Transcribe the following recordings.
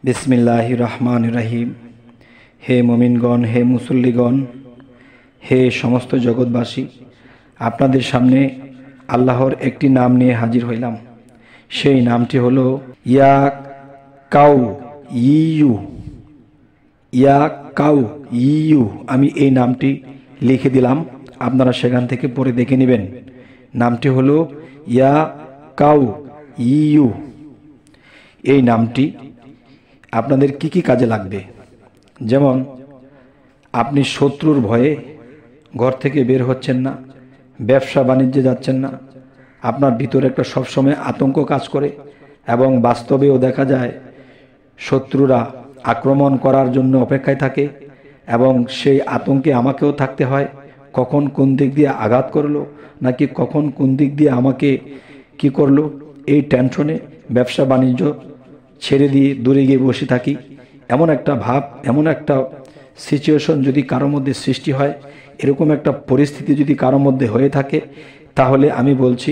बिस्मिल्लाहिर रहमानिर रहीम। हे मुमिनगण, हे मुसल्लिगण, हे समस्त जगतबासी, आपनादेर सामने आल्लाहर एकटी नाम निये हाजिर हইলাম। সেই নামটি হলো ইয়া কাউ ইউ। ইয়া কাউ ইউ আমি এই নামটি লিখে দিলাম, আপনারা সেখান থেকে পড়ে দেখে নেবেন। নামটি হলো ইয়া কাউ ইউ। এই নামটি আপনাদের কি কি কাজে লাগবে? যেমন আপনি শত্রুর ভয়ে ঘর থেকে বের হচ্ছেন না, ব্যবসা বাণিজ্যে যাচ্ছেন না, আপনার ভিতরে একটা সবসময় আতঙ্ক কাজ করে এবং বাস্তবেও দেখা যায় শত্রুরা আক্রমণ করার জন্য অপেক্ষায় থাকে এবং সেই আতঙ্কে আমাকেও থাকতে হয়, কখন কোন দিক দিয়ে আঘাত করলো নাকি কখন কোন দিক দিয়ে আমাকে কি করলো, এই টেনশনে ব্যবসা বাণিজ্য ছেড়ে দিয়ে দূরে গিয়ে বসে থাকি। এমন একটা ভাব, এমন একটা সিচুয়েশন যদি কারোর মধ্যে সৃষ্টি হয়, এরকম একটা পরিস্থিতি যদি কারোর মধ্যে হয়ে থাকে, তাহলে আমি বলছি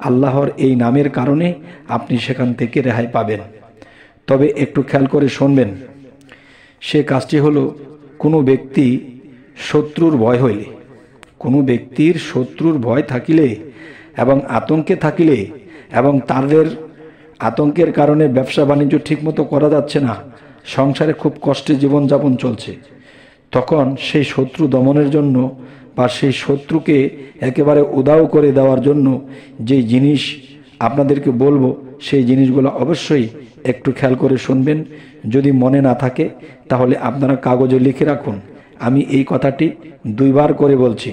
আল্লাহর এই নামের কারণে আপনি সেখান থেকে রেহাই পাবেন। তবে একটু খেয়াল করে শুনবেন। সে কাজটি হলো, কোনো ব্যক্তি শত্রুর ভয় হইলে, কোনো ব্যক্তির শত্রুর ভয় থাকিলে এবং আতঙ্কে থাকিলে এবং তাদের আতঙ্কের কারণে ব্যবসা বাণিজ্য ঠিকমতো করা যাচ্ছে না, সংসারে খুব কষ্টে জীবনযাপন চলছে, তখন সেই শত্রু দমনের জন্য বা সেই শত্রুকে একেবারে উদাও করে দেওয়ার জন্য যে জিনিস আপনাদেরকে বলবো, সেই জিনিসগুলো অবশ্যই একটু খেয়াল করে শুনবেন। যদি মনে না থাকে তাহলে আপনারা কাগজে লিখে রাখুন। আমি এই কথাটি দুইবার করে বলছি।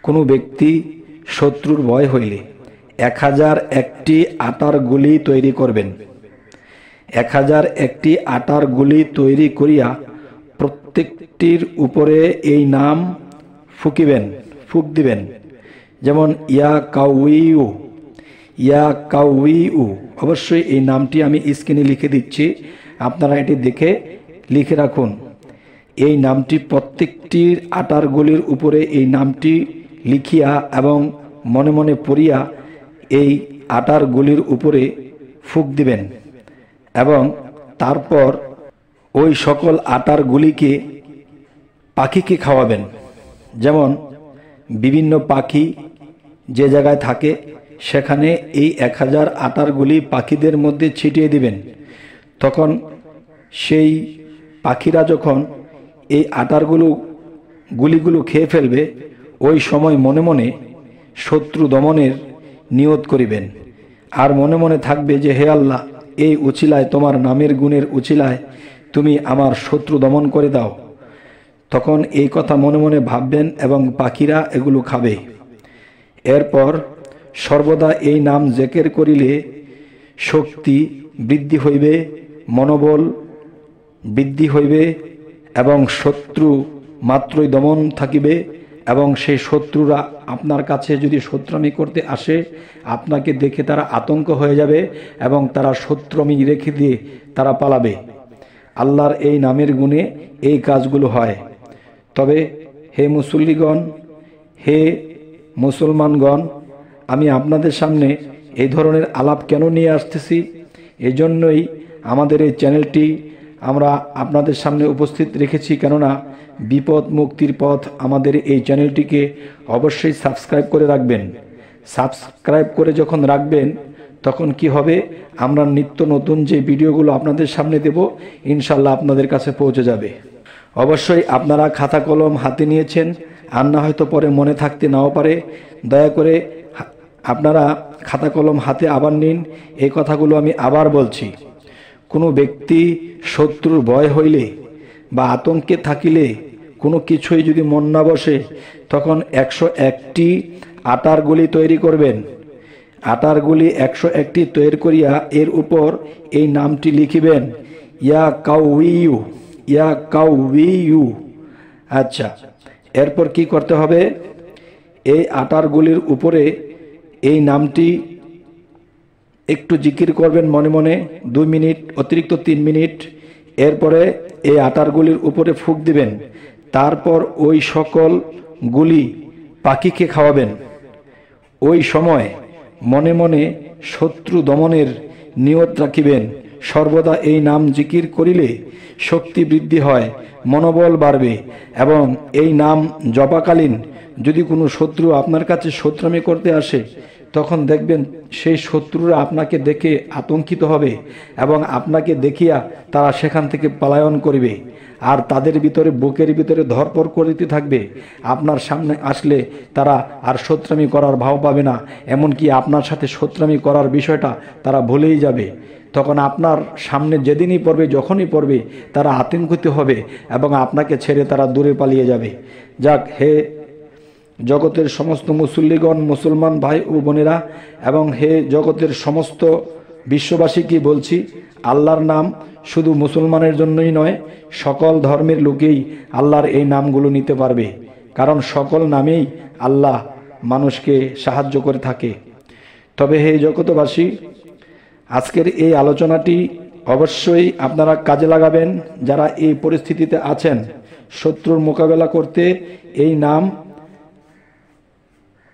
কোনো ব্যক্তি শত্রুর ভয় হইলে 1001টি আটার গুলি তৈরি করবেন। 1001টি আটার গুলি তৈরি করিয়া প্রত্যেকটির উপরে এই নাম ফুকিবেন, ফুক দিবেন। যেমন ইয়া কাউইউ, ইয়া কাউইউ। অবশ্যই এই নামটি আমি স্ক্রিনে লিখে দিচ্ছি, আপনারা এটি দেখে লিখে রাখুন। এই নামটি প্রত্যেকটির আটার গুলির উপরে এই নামটি লিখিয়া এবং মনে মনে পড়িয়া এই আটার গুলির উপরে ফুক দিবেন এবং তারপর ওই সকল আটার গুলিকে পাখিকে খাওয়াবেন। যেমন বিভিন্ন পাখি যে জায়গায় থাকে সেখানে এই 1000 আটার গুলি পাখিদের মধ্যে ছিটিয়ে দিবেন। তখন সেই পাখিরা যখন এই আটার গুলিগুলো খেয়ে ফেলবে, ওই সময় মনে মনে শত্রু দমনের নিয়ত করিবেন আর মনে মনে থাকবে যে হে আল্লাহ, এই উচিলায়, তোমার নামের গুণের উচিলায় তুমি আমার শত্রু দমন করে দাও। তখন এই কথা মনে মনে ভাববেন এবং পাখিরা এগুলো খাবে। এরপর সর্বদা এই নাম জেকের করিলে শক্তি বৃদ্ধি হইবে, মনোবল বৃদ্ধি হইবে এবং শত্রু মাত্রই দমন থাকিবে এবং সেই শত্রুরা আপনার কাছে যদি শত্রুমি করতে আসে, আপনাকে দেখে তারা আতঙ্ক হয়ে যাবে এবং তারা শত্রুমি রেখে দিয়ে তারা পালাবে। আল্লাহর এই নামের গুণে এই কাজগুলো হয়। তবে হে মুসল্লিগণ, হে মুসলমানগণ, আমি আপনাদের সামনে এই ধরনের আলাপ কেন নিয়ে আসতেছি, এজন্যই আমাদের এই চ্যানেলটি আমরা আপনাদের সামনে উপস্থিত রেখেছি। কেননা বিপদ মুক্তির পথ আমাদের এই চ্যানেলটিকে অবশ্যই সাবস্ক্রাইব করে রাখবেন। সাবস্ক্রাইব করে যখন রাখবেন তখন কি হবে, আমরা নিত্য নতুন যে ভিডিওগুলো আপনাদের সামনে দেব ইনশাল্লাহ আপনাদের কাছে পৌঁছে যাবে। অবশ্যই আপনারা খাতা কলম হাতে নিয়েছেন, আর না হয়তো পরে মনে থাকতে নাও পারে, দয়া করে আপনারা খাতা কলম হাতে আবার নিন। এই কথাগুলো আমি আবার বলছি। কোনো ব্যক্তি শত্রুর ভয় হইলে বা আতঙ্কে থাকিলে, কোনো কিছুই যদি মন না বসে, তখন 101টি আটার গুলি তৈরি করবেন। আটার গুলি 101টি তৈরি করিয়া এর উপর এই নামটি লিখিবেন, ইয়া কাউইউ, ইয়া কাউইউ। আচ্ছা, এরপর কি করতে হবে, এই আটার গুলির উপরে এই নামটি একটু জিকির করবেন মনে মনে 2 মিনিট, অতিরিক্ত 3 মিনিট। এরপরে এই আটার গুলির উপরে ফুক দিবেন। তারপর ওই সকল গুলি পাখিকে খাওয়াবেন। ওই সময় মনে মনে শত্রু দমনের নিয়ত রাখিবেন, সর্বদা এই নাম জিকির করিলে শক্তি বৃদ্ধি হয়, মনোবল বাড়বে। এবং এই নাম জপাকালীন যদি কোনো শত্রু আপনার কাছে শত্রুমি করতে আসে, তখন দেখবেন সেই শত্রুরা আপনাকে দেখে আতঙ্কিত হবে এবং আপনাকে দেখিয়া তারা সেখান থেকে পলায়ন করবে। আর তাদের ভিতরে বুকের ভিতরে ধরপড় করিতে থাকবে। আপনার সামনে আসলে তারা আর শত্রুমি করার ভাও পাবে না, এমনকি আপনার সাথে শত্রুমি করার বিষয়টা তারা ভুলেই যাবে। তখন আপনার সামনে যেদিনই পড়বে, যখনই পড়বে, তারা আতঙ্কিত হবে এবং আপনাকে ছেড়ে তারা দূরে পালিয়ে যাবে। যাক, হে জগতের সমস্ত মুসল্লিগণ, মুসলমান ভাই ও বোনেরা, এবং হে জগতের সমস্ত বিশ্ববাসীকে বলছি, আল্লাহর নাম শুধু মুসলমানের জন্যই নয়, সকল ধর্মের লোকেই আল্লাহর এই নামগুলো নিতে পারবে, কারণ সকল নামেই আল্লাহ মানুষকে সাহায্য করে থাকে। তবে হে জগতবাসী, আজকের এই আলোচনাটি অবশ্যই আপনারা কাজে লাগাবেন। যারা এই পরিস্থিতিতে আছেন, শত্রুর মোকাবেলা করতে এই নাম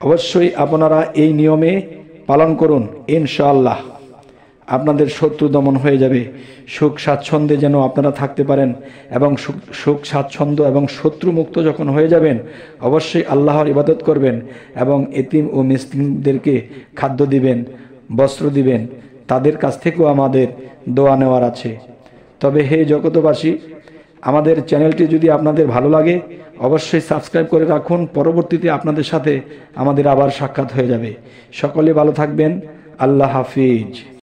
অবশ্যই আপনারা এই নিয়মে পালন করুন। ইনশাআল্লাহ আপনাদের শত্রু দমন হয়ে যাবে। সুখ স্বাচ্ছন্দ্যে যেন আপনারা থাকতে পারেন, এবং সুখ স্বাচ্ছন্দ্য এবং শত্রুমুক্ত যখন হয়ে যাবেন, অবশ্যই আল্লাহর ইবাদত করবেন এবং এতিম ও মিসকিনদেরকে খাদ্য দিবেন, বস্ত্র দিবেন। তাদের কাছ থেকেও আমাদের দোয়া নেওয়ার আছে। তবে হে জগতবাসী, আমাদের চ্যানেলটি যদি আপনাদের ভালো লাগে, অবশ্যই সাবস্ক্রাইব করে রাখুন। পরবর্তীতে আপনাদের সাথে আমাদের আবার সাক্ষাৎ হয়ে যাবে। সকলে ভালো থাকবেন। আল্লাহ হাফিজ।